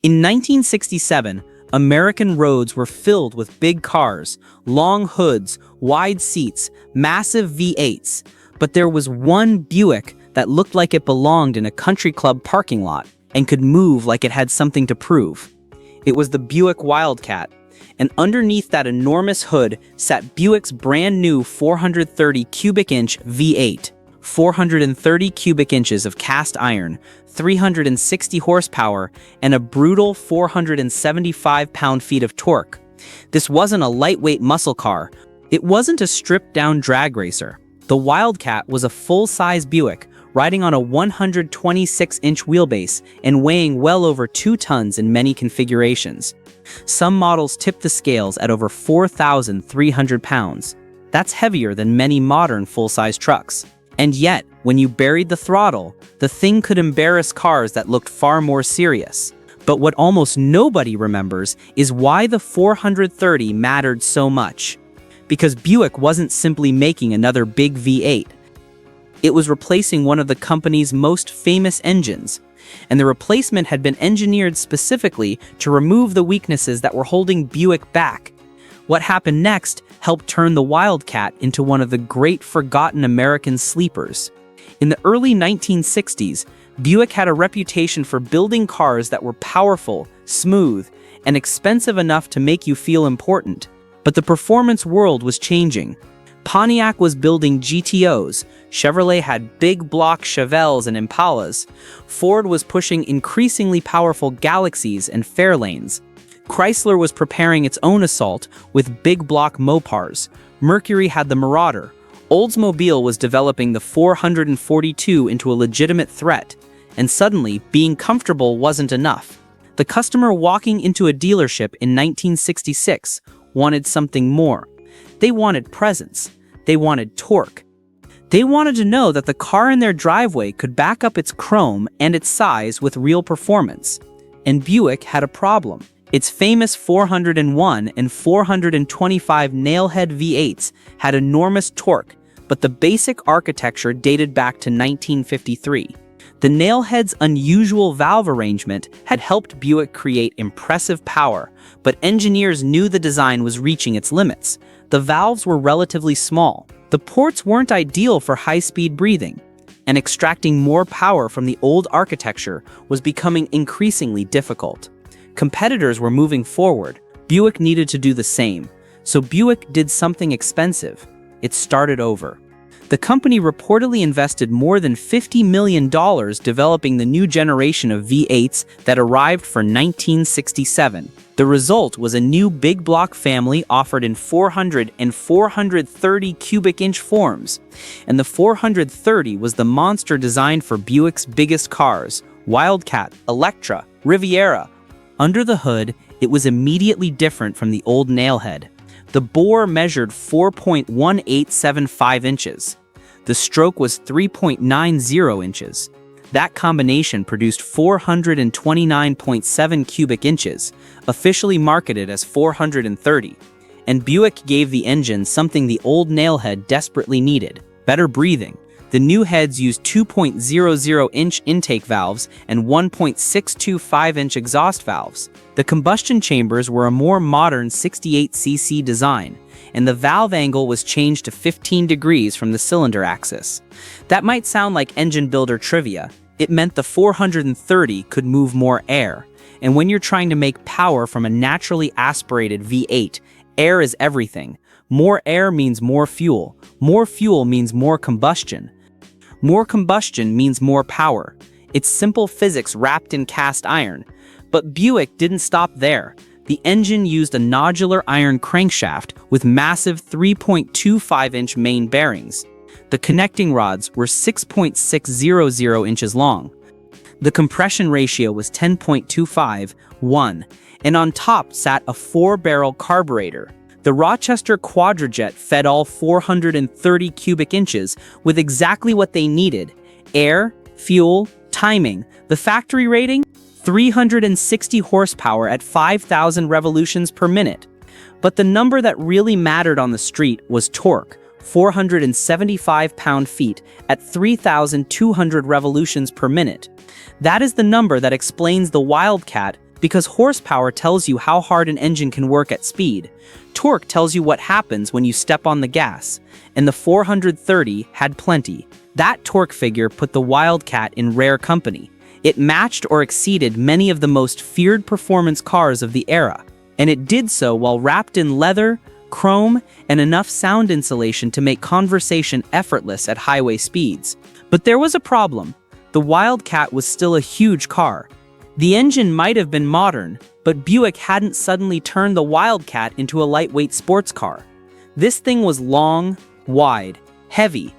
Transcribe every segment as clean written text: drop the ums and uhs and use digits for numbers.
In 1967, American roads were filled with big cars, long hoods, wide seats, massive V8s, but there was one Buick that looked like it belonged in a country club parking lot and could move like it had something to prove. It was the Buick Wildcat, and underneath that enormous hood sat Buick's brand new 430 cubic inch V8. 430 cubic inches of cast iron, 360 horsepower, and a brutal 475 pound-feet of torque. This wasn't a lightweight muscle car. It wasn't a stripped-down drag racer. The Wildcat was a full-size Buick, riding on a 126-inch wheelbase and weighing well over 2 tons in many configurations. Some models tipped the scales at over 4,300 pounds. That's heavier than many modern full-size trucks. And yet, when you buried the throttle, the thing could embarrass cars that looked far more serious. But what almost nobody remembers is why the 430 mattered so much. Because Buick wasn't simply making another big V8. It was replacing one of the company's most famous engines, and the replacement had been engineered specifically to remove the weaknesses that were holding Buick back. What happened next helped turn the Wildcat into one of the great forgotten American sleepers. In the early 1960s, Buick had a reputation for building cars that were powerful, smooth, and expensive enough to make you feel important. But the performance world was changing. Pontiac was building GTOs, Chevrolet had big block Chevelles and Impalas, Ford was pushing increasingly powerful Galaxies and Fairlanes. Chrysler was preparing its own assault with big block Mopars. Mercury had the Marauder. Oldsmobile was developing the 442 into a legitimate threat. And suddenly, being comfortable wasn't enough. The customer walking into a dealership in 1966 wanted something more. They wanted presence. They wanted torque. They wanted to know that the car in their driveway could back up its chrome and its size with real performance. And Buick had a problem. Its famous 401 and 425 Nailhead V8s had enormous torque, but the basic architecture dated back to 1953. The Nailhead's unusual valve arrangement had helped Buick create impressive power, but engineers knew the design was reaching its limits. The valves were relatively small. The ports weren't ideal for high-speed breathing, and extracting more power from the old architecture was becoming increasingly difficult. Competitors were moving forward. Buick needed to do the same. So Buick did something expensive. It started over. The company reportedly invested more than $50 million developing the new generation of V8s that arrived for 1967. The result was a new big block family offered in 400 and 430 cubic inch forms. And the 430 was the monster designed for Buick's biggest cars: Wildcat, Electra, Riviera. Under the hood, it was immediately different from the old Nailhead. The bore measured 4.1875 inches. The stroke was 3.90 inches. That combination produced 429.7 cubic inches, officially marketed as 430. And Buick gave the engine something the old Nailhead desperately needed: better breathing. The new heads used 2.00-inch intake valves and 1.625-inch exhaust valves. The combustion chambers were a more modern 68cc design, and the valve angle was changed to 15 degrees from the cylinder axis. That might sound like engine builder trivia. It meant the 430 could move more air, and when you're trying to make power from a naturally aspirated V8, air is everything. More air means more fuel. More fuel means more combustion. More combustion means more power. It's simple physics wrapped in cast iron. But Buick didn't stop there. The engine used a nodular iron crankshaft with massive 3.25-inch main bearings. The connecting rods were 6.600 inches long. The compression ratio was 10.25:1, and on top sat a 4-barrel carburetor. The Rochester Quadrajet fed all 430 cubic inches with exactly what they needed: air, fuel, timing. The factory rating? 360 horsepower at 5,000 revolutions per minute. But the number that really mattered on the street was torque: 475 pound-feet at 3,200 revolutions per minute. That is the number that explains the Wildcat Because horsepower tells you how hard an engine can work at speed. Torque tells you what happens when you step on the gas. And the 430 had plenty. That torque figure put the Wildcat in rare company. It matched or exceeded many of the most feared performance cars of the era. And it did so while wrapped in leather, chrome, and enough sound insulation to make conversation effortless at highway speeds. But there was a problem. The Wildcat was still a huge car. The engine might have been modern, but Buick hadn't suddenly turned the Wildcat into a lightweight sports car. This thing was long, wide, heavy,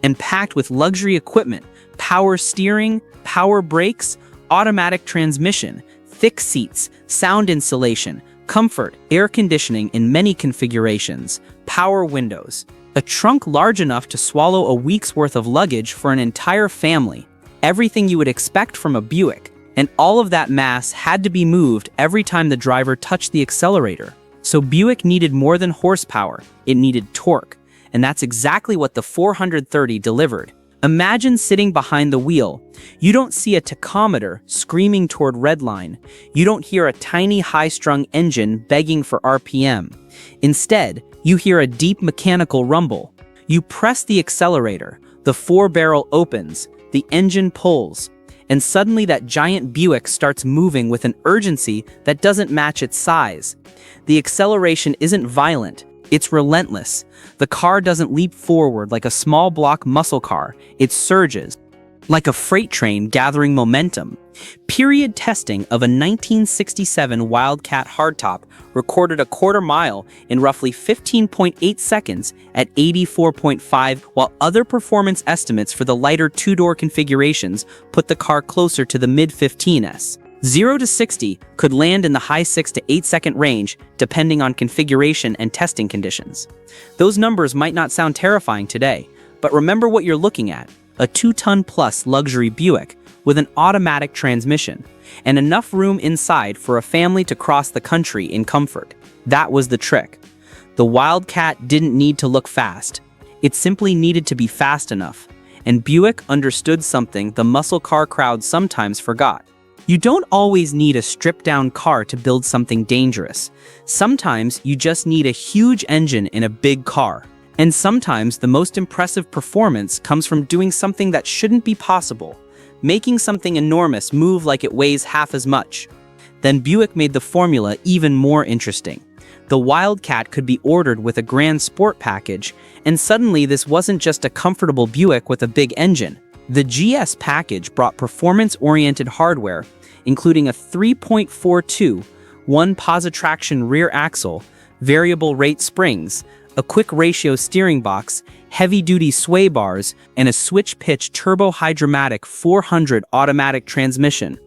and packed with luxury equipment: power steering, power brakes, automatic transmission, thick seats, sound insulation, comfort, air conditioning in many configurations, power windows, a trunk large enough to swallow a week's worth of luggage for an entire family. Everything you would expect from a Buick. And all of that mass had to be moved every time the driver touched the accelerator. So Buick needed more than horsepower, it needed torque. And that's exactly what the 430 delivered. Imagine sitting behind the wheel. You don't see a tachometer screaming toward redline. You don't hear a tiny high-strung engine begging for RPM. Instead, you hear a deep mechanical rumble. You press the accelerator, the four-barrel opens, the engine pulls, and suddenly that giant Buick starts moving with an urgency that doesn't match its size. The acceleration isn't violent, it's relentless. The car doesn't leap forward like a small block muscle car, it surges, like a freight train gathering momentum. Period testing of a 1967 Wildcat hardtop recorded a quarter mile in roughly 15.8 seconds at 84.5, while other performance estimates for the lighter two-door configurations put the car closer to the mid-15s. 0 to 60 could land in the high 6 to 8 second range depending on configuration and testing conditions. Those numbers might not sound terrifying today, but remember what you're looking at: a 2-ton-plus luxury Buick with an automatic transmission, and enough room inside for a family to cross the country in comfort. That was the trick. The Wildcat didn't need to look fast. It simply needed to be fast enough. And Buick understood something the muscle car crowd sometimes forgot. You don't always need a stripped-down car to build something dangerous. Sometimes you just need a huge engine in a big car. And sometimes the most impressive performance comes from doing something that shouldn't be possible, making something enormous move like it weighs half as much. Then Buick made the formula even more interesting. The Wildcat could be ordered with a Grand Sport package, and suddenly this wasn't just a comfortable Buick with a big engine. The GS package brought performance-oriented hardware, including a 3.42 one-positraction rear axle, variable rate springs, a quick ratio steering box, heavy-duty sway bars, and a switch-pitch turbo-hydromatic 400 automatic transmission.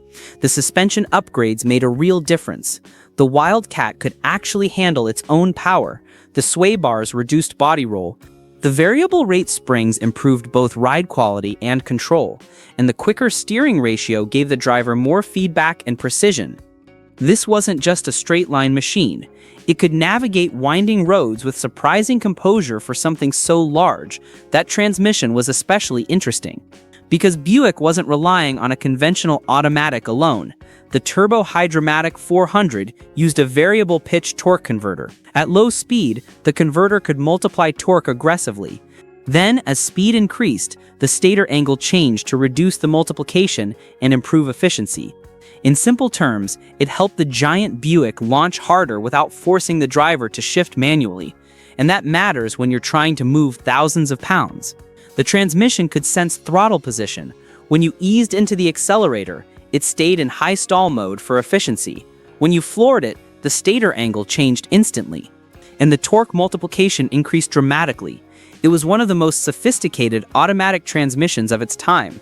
The suspension upgrades made a real difference. The Wildcat could actually handle its own power. The sway bars reduced body roll. The variable rate springs improved both ride quality and control, and the quicker steering ratio gave the driver more feedback and precision. This wasn't just a straight-line machine. It could navigate winding roads with surprising composure for something so large. That transmission was especially interesting, because Buick wasn't relying on a conventional automatic alone. The turbo-hydromatic 400 used a variable pitch torque converter. At low speed, the converter could multiply torque aggressively. Then, as speed increased, the stator angle changed to reduce the multiplication and improve efficiency. In simple terms, it helped the giant Buick launch harder without forcing the driver to shift manually. And that matters when you're trying to move thousands of pounds. The transmission could sense throttle position. When you eased into the accelerator, it stayed in high stall mode for efficiency. When you floored it, the stator angle changed instantly. And the torque multiplication increased dramatically. It was one of the most sophisticated automatic transmissions of its time.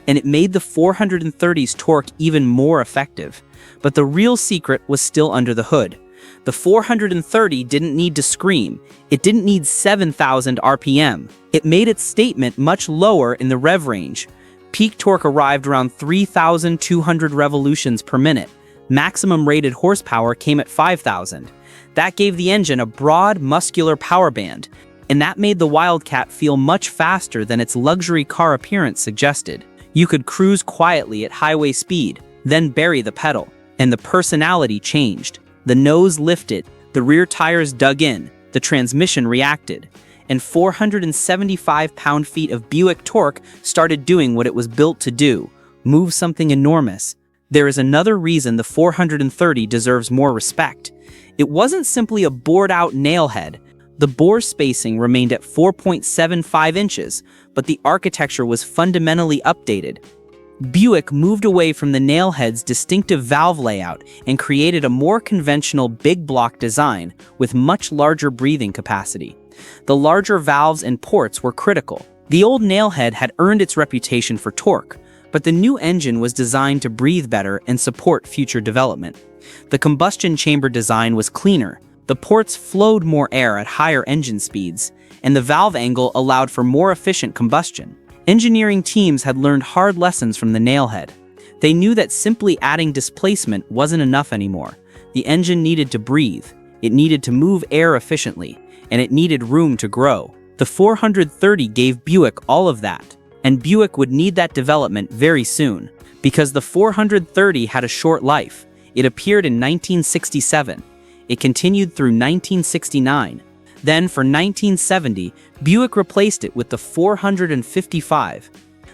And it made the 430's torque even more effective. But the real secret was still under the hood. The 430 didn't need to scream. It didn't need 7,000 RPM. It made its statement much lower in the rev range. Peak torque arrived around 3,200 revolutions per minute. Maximum rated horsepower came at 5,000. That gave the engine a broad, muscular power band, and that made the Wildcat feel much faster than its luxury car appearance suggested. You could cruise quietly at highway speed, then bury the pedal. And the personality changed. The nose lifted, the rear tires dug in, the transmission reacted, and 475 pound-feet of Buick torque started doing what it was built to do, move something enormous. There is another reason the 430 deserves more respect. It wasn't simply a bored-out nailhead. The bore spacing remained at 4.75 inches, but the architecture was fundamentally updated. Buick moved away from the nailhead's distinctive valve layout and created a more conventional big block design with much larger breathing capacity. The larger valves and ports were critical. The old nailhead had earned its reputation for torque, but the new engine was designed to breathe better and support future development. The combustion chamber design was cleaner, the ports flowed more air at higher engine speeds, and the valve angle allowed for more efficient combustion. Engineering teams had learned hard lessons from the nailhead. They knew that simply adding displacement wasn't enough anymore. The engine needed to breathe, it needed to move air efficiently, and it needed room to grow. The 430 gave Buick all of that, and Buick would need that development very soon, because the 430 had a short life. It appeared in 1967. It continued through 1969. Then, for 1970, Buick replaced it with the 455.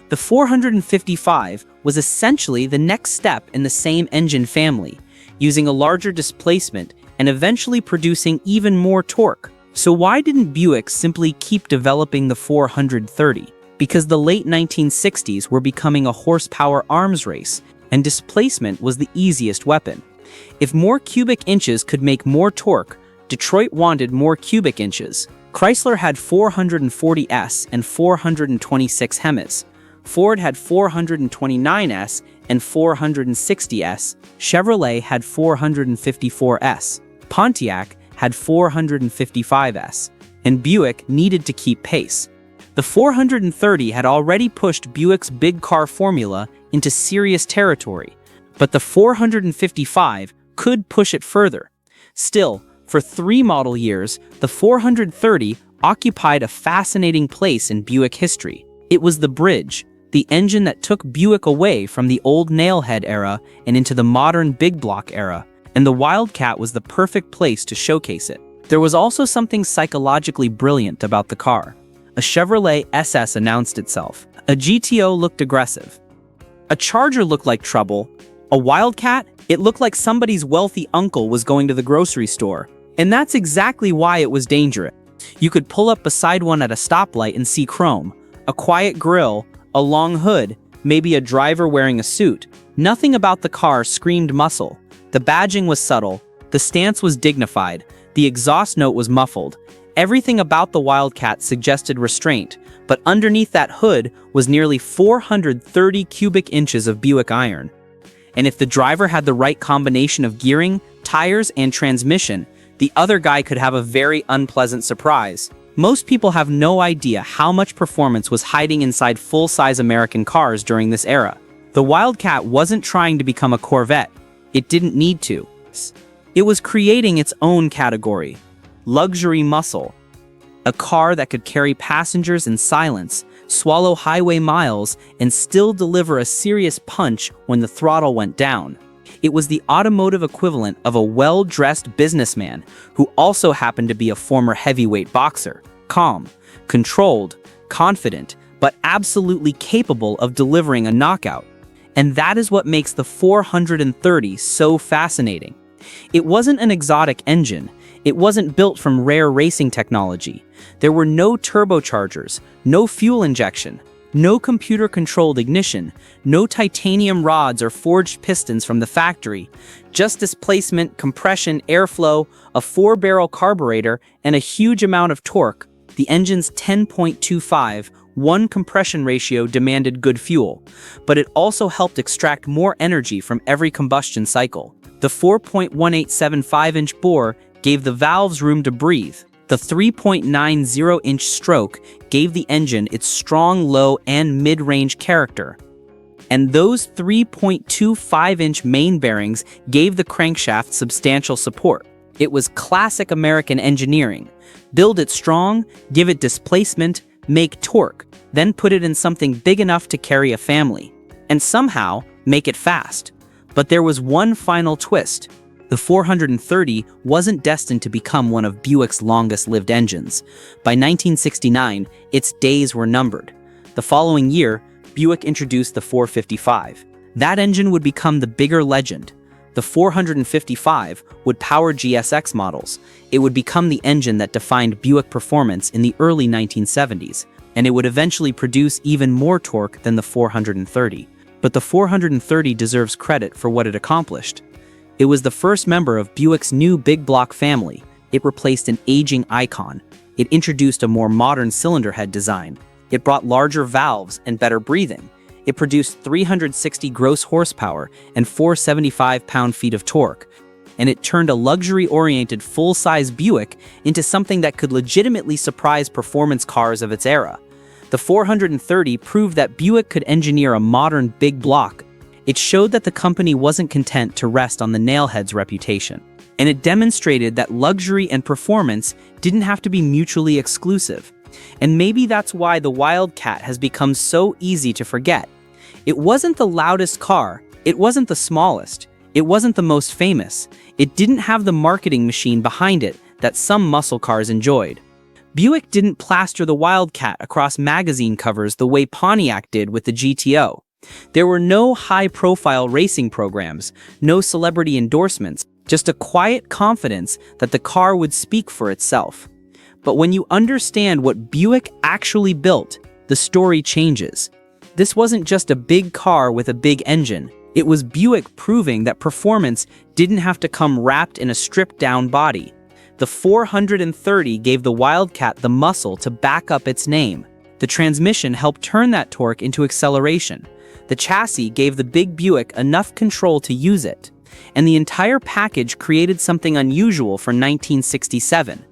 The 455 was essentially the next step in the same engine family, using a larger displacement and eventually producing even more torque. So why didn't Buick simply keep developing the 430? Because the late 1960s were becoming a horsepower arms race, and displacement was the easiest weapon. If more cubic inches could make more torque, Detroit wanted more cubic inches. Chrysler had 440S and 426 HEMAs. Ford had 429S and 460S. Chevrolet had 454S. Pontiac had 455S. And Buick needed to keep pace. The 430 had already pushed Buick's big car formula into serious territory, but the 455 could push it further. Still, for 3 model years, the 430 occupied a fascinating place in Buick history. It was the bridge, the engine that took Buick away from the old nailhead era and into the modern big block era, and the Wildcat was the perfect place to showcase it. There was also something psychologically brilliant about the car. A Chevrolet SS announced itself. A GTO looked aggressive. A Charger looked like trouble. A Wildcat? It looked like somebody's wealthy uncle was going to the grocery store. And that's exactly why it was dangerous. You could pull up beside one at a stoplight and see chrome, a quiet grille, a long hood, maybe a driver wearing a suit. Nothing about the car screamed muscle. The badging was subtle, the stance was dignified, the exhaust note was muffled. Everything about the Wildcat suggested restraint, but underneath that hood was nearly 430 cubic inches of Buick iron. And if the driver had the right combination of gearing, tires, and transmission, the other guy could have a very unpleasant surprise. Most people have no idea how much performance was hiding inside full-size American cars during this era. The Wildcat wasn't trying to become a Corvette. It didn't need to. It was creating its own category. Luxury muscle. A car that could carry passengers in silence, swallow highway miles, and still deliver a serious punch when the throttle went down. It was the automotive equivalent of a well-dressed businessman who also happened to be a former heavyweight boxer. Calm, controlled, confident, but absolutely capable of delivering a knockout. And that is what makes the 430 so fascinating. It wasn't an exotic engine. It wasn't built from rare racing technology. There were no turbochargers, no fuel injection, no computer-controlled ignition, no titanium rods or forged pistons from the factory, just displacement, compression, airflow, a 4-barrel carburetor, and a huge amount of torque. The engine's 10.25:1 compression ratio demanded good fuel, but it also helped extract more energy from every combustion cycle. The 4.1875-inch bore gave the valves room to breathe. The 3.90-inch stroke gave the engine its strong low and mid-range character. And those 3.25-inch main bearings gave the crankshaft substantial support. It was classic American engineering. Build it strong, give it displacement, make torque, then put it in something big enough to carry a family. And somehow, make it fast. But there was one final twist. The 430 wasn't destined to become one of Buick's longest-lived engines. By 1969, its days were numbered. The following year, Buick introduced the 455. That engine would become the bigger legend. The 455 would power GSX models. It would become the engine that defined Buick performance in the early 1970s, and it would eventually produce even more torque than the 430. But the 430 deserves credit for what it accomplished. It was the first member of Buick's new big block family. It replaced an aging icon. It introduced a more modern cylinder head design. It brought larger valves and better breathing. It produced 360 gross horsepower and 475 pound-feet of torque. And it turned a luxury-oriented full-size Buick into something that could legitimately surprise performance cars of its era. The 430 proved that Buick could engineer a modern big block. It showed that the company wasn't content to rest on the Nailhead's reputation. And it demonstrated that luxury and performance didn't have to be mutually exclusive. And maybe that's why the Wildcat has become so easy to forget. It wasn't the loudest car, it wasn't the smallest, it wasn't the most famous, it didn't have the marketing machine behind it that some muscle cars enjoyed. Buick didn't plaster the Wildcat across magazine covers the way Pontiac did with the GTO. There were no high-profile racing programs, no celebrity endorsements, just a quiet confidence that the car would speak for itself. But when you understand what Buick actually built, the story changes. This wasn't just a big car with a big engine. It was Buick proving that performance didn't have to come wrapped in a stripped-down body. The 430 gave the Wildcat the muscle to back up its name. The transmission helped turn that torque into acceleration. The chassis gave the big Buick enough control to use it. And the entire package created something unusual for 1967.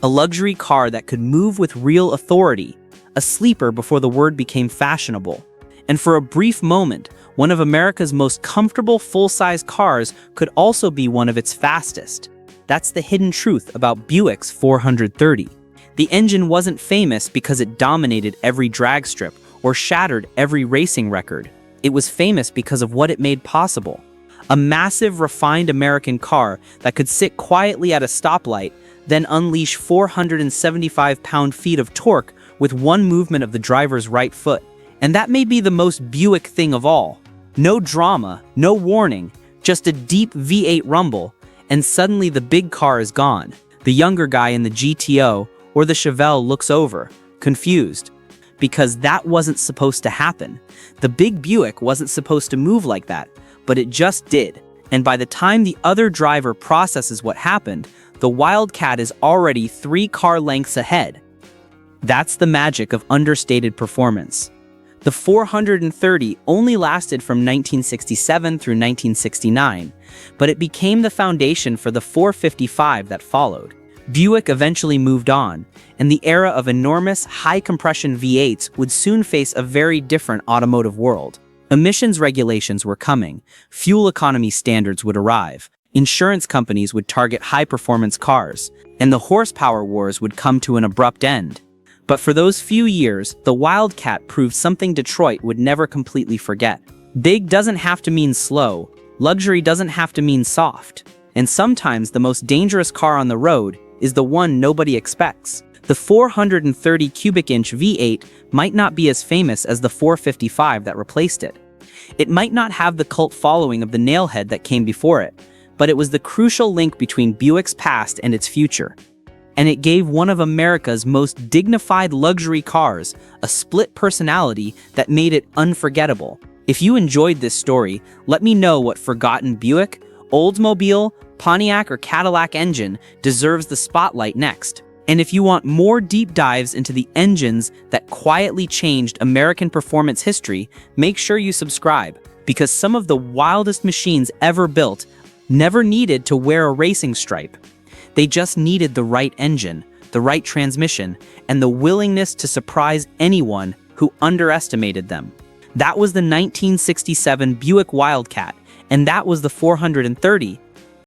A luxury car that could move with real authority. A sleeper before the word became fashionable. And for a brief moment, one of America's most comfortable full-size cars could also be one of its fastest. That's the hidden truth about Buick's 430. The engine wasn't famous because it dominated every drag strip or shattered every racing record. It was famous because of what it made possible. A massive, refined American car that could sit quietly at a stoplight, then unleash 475 pound-feet of torque with one movement of the driver's right foot. And that may be the most Buick thing of all. No drama, no warning, just a deep V8 rumble, and suddenly the big car is gone. The younger guy in the GTO or the Chevelle looks over, confused. Because that wasn't supposed to happen. The big Buick wasn't supposed to move like that, but it just did. And by the time the other driver processes what happened, the Wildcat is already 3 car lengths ahead. That's the magic of understated performance. The 430 only lasted from 1967 through 1969, but it became the foundation for the 455 that followed. Buick eventually moved on, and the era of enormous, high-compression V8s would soon face a very different automotive world. Emissions regulations were coming, fuel economy standards would arrive, insurance companies would target high-performance cars, and the horsepower wars would come to an abrupt end. But for those few years, the Wildcat proved something Detroit would never completely forget. Big doesn't have to mean slow, luxury doesn't have to mean soft, and sometimes the most dangerous car on the road is the one nobody expects. The 430 cubic inch V8 might not be as famous as the 455 that replaced it. It might not have the cult following of the Nailhead that came before it, but it was the crucial link between Buick's past and its future. And it gave one of America's most dignified luxury cars a split personality that made it unforgettable. If you enjoyed this story, let me know what forgotten Buick, Oldsmobile, Pontiac, or Cadillac engine deserves the spotlight next. And if you want more deep dives into the engines that quietly changed American performance history, make sure you subscribe, because some of the wildest machines ever built never needed to wear a racing stripe. They just needed the right engine, the right transmission, and the willingness to surprise anyone who underestimated them. That was the 1967 Buick Wildcat, and that was the 430.